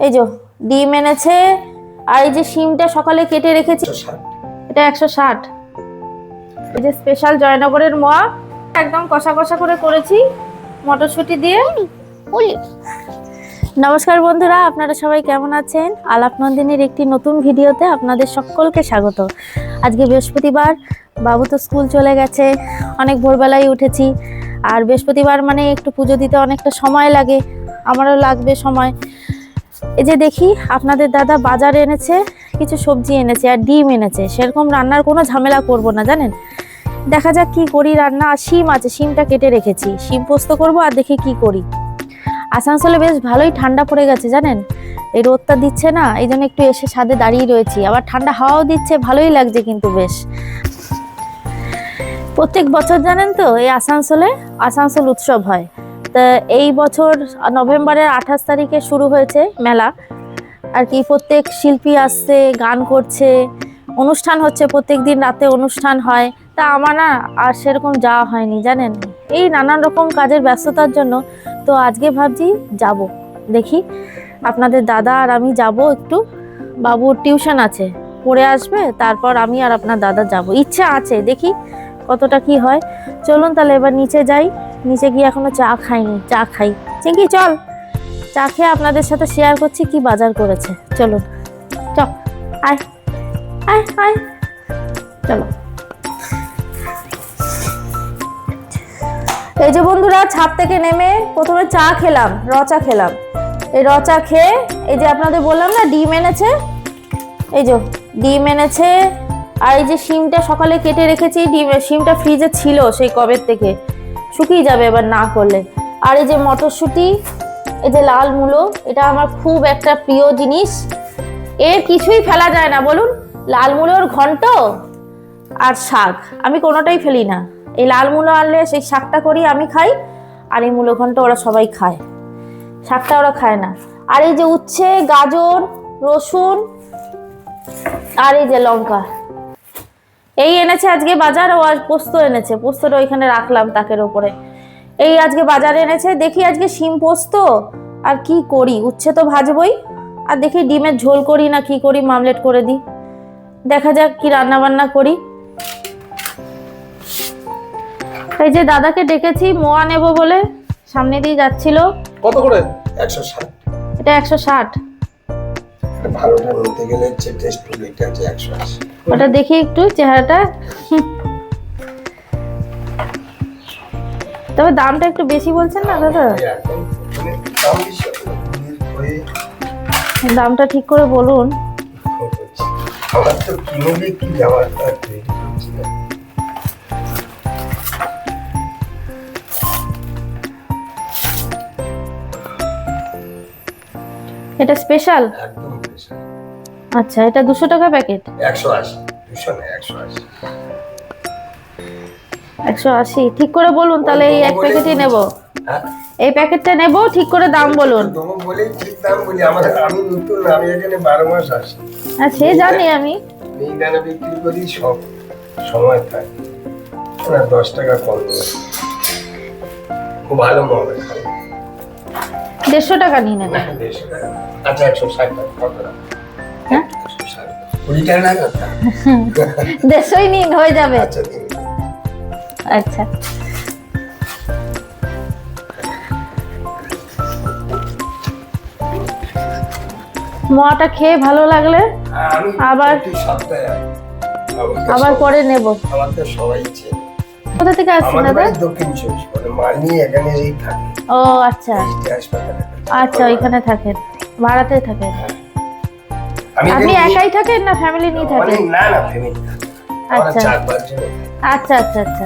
এই যে ডিম এনেছে, আর এই যে শিমটা সকালে কেটে রেখেছি, এটা 160। এই যে স্পেশাল জয়নগরের মোয়া, একদম কষা কষা করে করেছি মটরশুঁটি দিয়ে। নমস্কার বন্ধুরা, আপনারা সবাই কেমন আছেন? আলাপ নন্দিনীর একটি নতুন ভিডিওতে আপনাদের সকলকে স্বাগত। আজকে বৃহস্পতিবার, বাবু তো স্কুল চলে গেছে, অনেক ভোরবেলায় উঠেছি। আর বৃহস্পতিবার মানে একটু পুজো দিতে অনেকটা সময় লাগে, আমারও লাগবে সময়। এই যে দেখি আপনাদের দাদা বাজারে এনেছে, কিছু সবজি এনেছে আর ডিম এনেছে। সেরকম রান্নার কোনো ঝামেলা করব না, জানেন। দেখা যাক কি করি রান্না। আর শিম আছে, শিমটা কেটে রেখেছি, শিম পোস্ত করব। আর দেখি কি করি। আসানসোলে বেশ ভালোই ঠান্ডা পড়ে গেছে জানেন, এই রোদটা দিচ্ছে না, এই জন্য একটু এসে ছাদে দাঁড়িয়ে রয়েছি। আবার ঠান্ডা হাওয়াও দিচ্ছে, ভালোই লাগছে কিন্তু বেশ। প্রত্যেক বছর জানেন তো এই আসানসোল উৎসব হয়। তা এই বছর নভেম্বরের 28 তারিখে শুরু হয়েছে মেলা আর কি। প্রত্যেক শিল্পী আসছে, গান করছে, অনুষ্ঠান হচ্ছে, প্রত্যেক দিন রাতে অনুষ্ঠান হয়। তা আমার না আর সেরকম যাওয়া হয়নি জানেন, এই নানান রকম কাজের ব্যস্ততার জন্য। তো আজকে ভাবছি যাব, দেখি আপনাদের দাদা আর আমি যাব একটু। বাবুর টিউশন আছে, পড়ে আসবে, তারপর আমি আর আপনার দাদা যাব। ইচ্ছা আছে, দেখি কতটা কি হয়। চলুন তাহলে এবার নিচে যাই। নিচে গিয়ে এখনো চা খাইনি, চা খাই। চিঙ্কি চল, চা খেয়ে আপনাদের সাথে শেয়ার করছি কি বাজার করেছে। চলুন চল, আয় আয় আয়, চলো। এই যে বন্ধুরা, ছাদ থেকে নেমে প্রথমে চা খেলাম, চা খেলাম। এই চা খেয়ে এই যে আপনাদের বললাম না ডিম এনেছে, এই যে ডিম এনেছে। আর এই যে শিমটা সকালে কেটে রেখেছি, শিমটা ফ্রিজে ছিল সেই কবের থেকে, শুকিয়ে যাবে এবার না করলে। আর এই যে মটরশুঁটি, এই যে লাল মূলো, এটা আমার খুব একটা প্রিয় জিনিস, এর কিছুই ফেলা যায় না বলুন। লাল মূলোর ঘন্ট আর শাক, আমি কোনোটাই ফেলি না। এই লাল মূলো আনলে সেই শাকটা করি, আমি খাই। আর এই মূলো ঘন্ট ওরা সবাই খায়, শাকটা ওরা খায় না। আর এই যে উচ্ছে, গাজর, রসুন আর এই যে লঙ্কা, এই এনেছে আজকে বাজার। ও আজ পোস্ত এনেছে, পোস্তটা ওইখানে রাখলাম তাকের ওপরে। এই আজকে বাজারে এনেছে। দেখি আজকে শিম পোস্ত আর কি করি, উচ্ছে তো ভাজবই, আর দেখি ডিমের ঝোল করি না কি করি, মামলেট করে দিই। দেখা যাক কি রান্না বান্না করি। এই যে দাদাকে ডেকেছি মোয়া নেব বলে, সামনে দিয়ে যাচ্ছিল। কত করে? 160। এটা 160। ভালোটা নিতে গেলে টেস্ট এটা আছে 180। ওটা দেখি একটু চেহারাটা, তবে দামটা একটু বেশি বলছেন না দাদা। দামটা ঠিক করে বলুন। আমার তো কিভাবে কি যাওয়ার তৈরি করছি না। এটা স্পেশাল, একদম স্পেশাল। আচ্ছা, এটা 200 টাকা প্যাকেট। 180, 200 না 180। 180 ঠিক করে বলুন তাহলে, এই এক প্যাকেটই নেব। হ্যাঁ, এই প্যাকেটটা নেব, ঠিক করে দাম বলুন। তুমি বলে ঠিক দাম বলি। আমি নতুন, আমি এখানে 12 মাস আসি। হ্যাঁ সে জানি আমি। মিহিদানা বিক্রি করি, সব সময় থাকে না। 10 টাকা কম দেবে, খুব ভালো মনে হয়। 150 টাকা নিয়ে নেবেন। 150 টাকা। আচ্ছা 160 টাকা কত টাকা? হ্যাঁ 160, 20 টাকা না কথা। 150ই নিন, হয়ে যাবে। আচ্ছা দিন। আচ্ছা, মোয়াটা খেয়ে ভালো লাগলে আমি আবার প্রতি সপ্তাহে আবার পরে নেব। আমাদের সবাই চেনে। কোথা থেকে আসছেন আমাদের দাদা? বাড়ি দক্ষিণ চব্বিশ পরগনা, মাল নিয়ে এখানেই থাকি। ও আচ্ছা হাসপাতালে। আচ্ছা, ওইখানে থাকেন, ভাড়াতে থাকেন। আমি আপনি একাই থাকেন না ফ্যামিলি নিয়ে থাকেন? না না, ফ্যামিলি। আচ্ছা। 4-5 জন। আচ্ছা আচ্ছা আচ্ছা,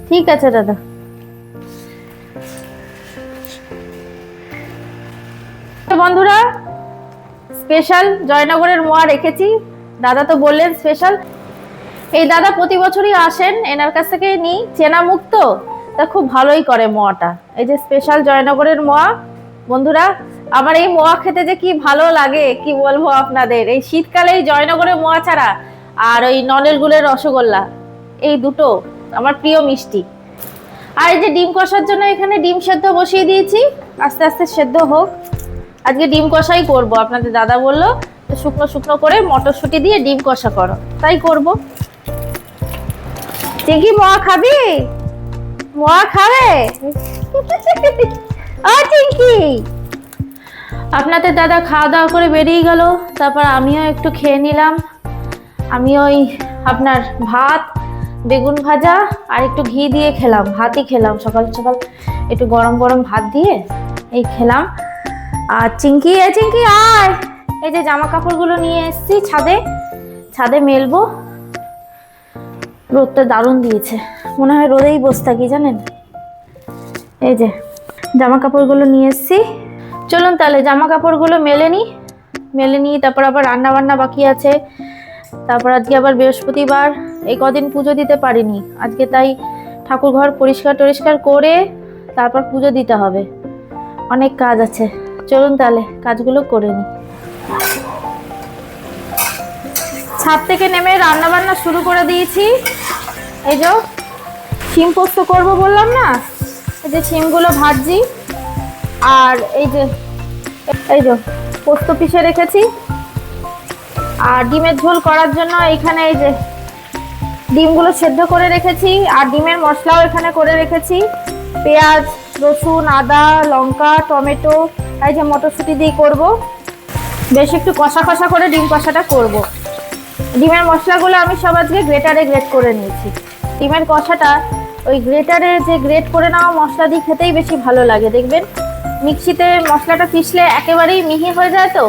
ঠিক আছে দাদা। বন্ধুরা, স্পেশাল জয়নগরের মোয়া রেখেছি, দাদা তো বললেন স্পেশাল। এই দাদা প্রতি বছরই আসেন, এনার কাছ থেকে নিই, চেনা মুক্ত, তা খুব ভালোই করে মোয়াটা। এই যে স্পেশাল জয়নগরের মোয়া। বন্ধুরা, আমার এই মোয়া খেতে যে কি ভালো লাগে কি বলবো আপনাদের। এই শীতকালে এই জয়নগরের মোয়া ছাড়া আর ওই নলের গুড়ের রসগোল্লা, এই দুটো আমার প্রিয় মিষ্টি। আর এই যে ডিম কষার জন্য এখানে ডিম সেদ্ধ বসিয়ে দিয়েছি, আস্তে আস্তে সেদ্ধ হোক। আজকে ডিম কষাই করব। আপনাদের দাদা বললো শুকনো শুকনো করে মটরশুঁটি দিয়ে ডিম কষা করো, তাই করব। চিঙ্কি মোয়া খাবি? মোয়া খাবে? ও চিঙ্কি, আপনাদের দাদা খাওয়া দাওয়া করে বেরিয়ে গেল, তারপর আমিও একটু খেয়ে নিলাম। আমি ওই আপনার ভাত, বেগুন ভাজা আর একটু ঘি দিয়ে খেলাম। ভাতই খেলাম সকাল সকাল, একটু গরম গরম ভাত দিয়ে এই খেলাম। আর চিঙ্কি, চিঙ্কি আয়, এই যে জামা কাপড়গুলো নিয়ে এসেছি ছাদে, ছাদে মেলবো। রোদটা দারুণ দিয়েছে, মনে হয় রোদেই বসে থাকি জানেন। এই যে জামা কাপড়গুলো নিয়ে এসেছি, চলুন তাহলে জামা কাপড়গুলো মেলে নিই, তারপর আবার রান্না বান্না বাকি আছে। তারপর আজকে আবার বৃহস্পতিবার, এই কদিন পুজো দিতে পারিনি আজকে, তাই ঠাকুর ঘর পরিষ্কার টরিষ্কার করে তারপর পুজো দিতে হবে। অনেক কাজ আছে, চলুন তাহলে কাজগুলো করে নিই। ছাদ থেকে নেমে রান্না বান্না শুরু করে দিয়েছি। এই যে শিম পোস্ত করব বললাম না, এই যে শিমগুলো ভাজছি। আর এই যে পোস্ত পিষে রেখেছি। আর ডিমের ঝোল করার জন্য এখানে এই যে ডিমগুলো সেদ্ধ করে রেখেছি, আর ডিমের মশলাও এখানে করে রেখেছি। পেঁয়াজ, রসুন, আদা, লঙ্কা, টমেটো, এই যে মটরশুঁটি দিয়ে করব। বেশ একটু কষা কষা করে ডিম কষাটা করব। ডিমের মশলাগুলো আমি সব আজকে গ্রেটারে গ্রেট করে নিয়েছি। ডিমের কষাটা ওই গ্রেটারে যে গ্রেট করে নেওয়া মশলা দিয়ে খেতেই বেশি ভালো লাগে। দেখবেন মিক্সিতে মশলাটা পিষলে একেবারেই মিহি হয়ে যায় তো,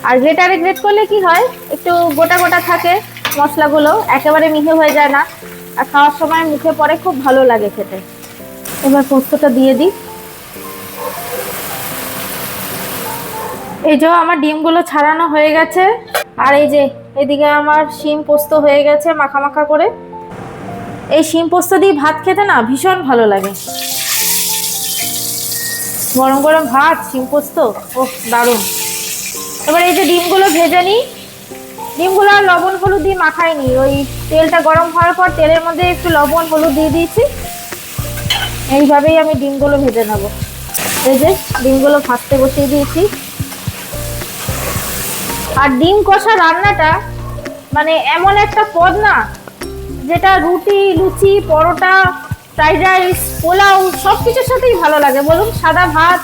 আর গ্রেটারে গ্রেট করলে কি হয়, একটু গোটা গোটা থাকে মশলাগুলো, একেবারে মিহি হয়ে যায় না, আর খাওয়ার সময় মুখে পড়ে, খুব ভালো লাগে খেতে। এবার পোস্তটা দিয়ে দিই। এই যে আমার ডিমগুলো ছাড়ানো হয়ে গেছে, আর এই যে এদিকে আমার শিম পোস্ত হয়ে গেছে মাখা মাখা করে। এই শিম পোস্ত দিয়ে ভাত খেতে না ভীষণ ভালো লাগে, গরম গরম ভাত, শিম পোস্ত, ও দারুণ। এবার এই যে ডিমগুলো ভেজে নিই। ডিমগুলো আর লবণ হলুদ দিয়ে মাখাইনি, ওই তেলটা গরম হওয়ার পর তেলের মধ্যে একটু লবণ হলুদ দিয়ে দিয়েছি। এইভাবেই আমি ডিমগুলো ভেজে নেব। এই যে ডিমগুলো ভাজতে বসিয়ে দিয়েছি। আর ডিম কষা রান্নাটা মানে এমন একটা পদ না, যেটা রুটি, লুচি, পরোটা, ফ্রাইড রাইস, পোলাও সব কিছুর সাথেই ভালো লাগে বলুন, সাদা ভাত।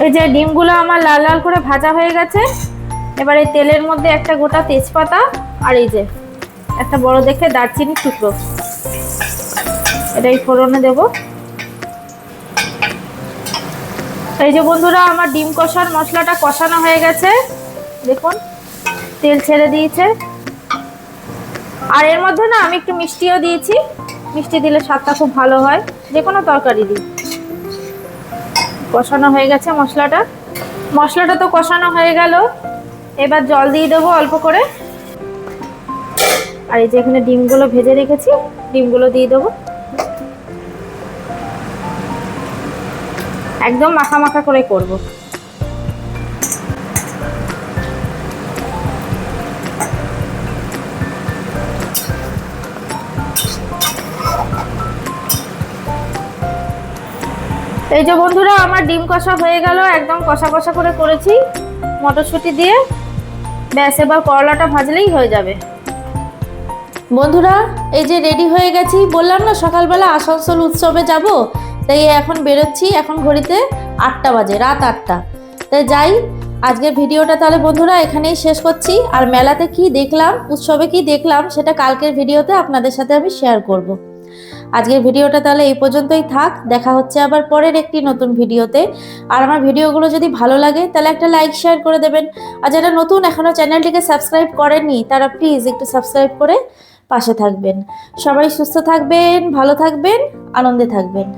এই যে ডিমগুলো আমার লাল লাল করে ভাজা হয়ে গেছে। এবার এই তেলের মধ্যে একটা গোটা তেজপাতা, আর এই যে একটা বড় দেখে দারচিনি টুকরো, এটাই ফোড়নে দেব। এই যে বন্ধুরা আমার ডিম কষার মশলাটা কষানো হয়ে গেছে, দেখুন তেল ছেড়ে দিয়েছে। আর এর মধ্যে না আমি একটু মিষ্টিও দিয়েছি, মিষ্টি দিলে স্বাদটা খুব ভালো হয় যে কোনো তরকারি দিই। কষানো হয়ে গেছে মশলাটা, মশলাটা তো কষানো হয়ে গেল। এবার জল দিয়ে দেবো অল্প করে। আর এই যে এখানে ডিমগুলো ভেজে রেখেছি, ডিমগুলো দিয়ে দেবো। একদম মাখা মাখা করে করব। এই যে বন্ধুরা আমার ডিম কষা হয়ে গেল, একদম কষা কষা করে করেছি মটরশুঁটি দিয়ে। ব্যাস এবার করলাটা ভাজলেই হয়ে যাবে। বন্ধুরা এই যে রেডি হয়ে গেছি, বললাম না সকালবেলা আসানসোল উৎসবে যাব, তাই এখন বেরোচ্ছি। এখন ঘড়িতে 8টা বাজে, রাত 8টা। তাই যাই, আজকের ভিডিওটা তাহলে বন্ধুরা এখানেই শেষ করছি। আর মেলাতে কি দেখলাম, উৎসবে কি দেখলাম, সেটা কালকের ভিডিওতে আপনাদের সাথে আমি শেয়ার করব। আজকের ভিডিওটা তাহলে এই পর্যন্তই থাক, দেখা হচ্ছে আবার পরের একটি নতুন ভিডিওতে। আর আমার ভিডিওগুলো যদি ভালো লাগে তাহলে একটা লাইক শেয়ার করে দেবেন। আর যারা নতুন এখনো চ্যানেলটিকে সাবস্ক্রাইব করেননি তারা প্লিজ একটু সাবস্ক্রাইব করে পাশে থাকবেন। সবাই সুস্থ থাকবেন, ভালো থাকবেন, আনন্দে থাকবেন।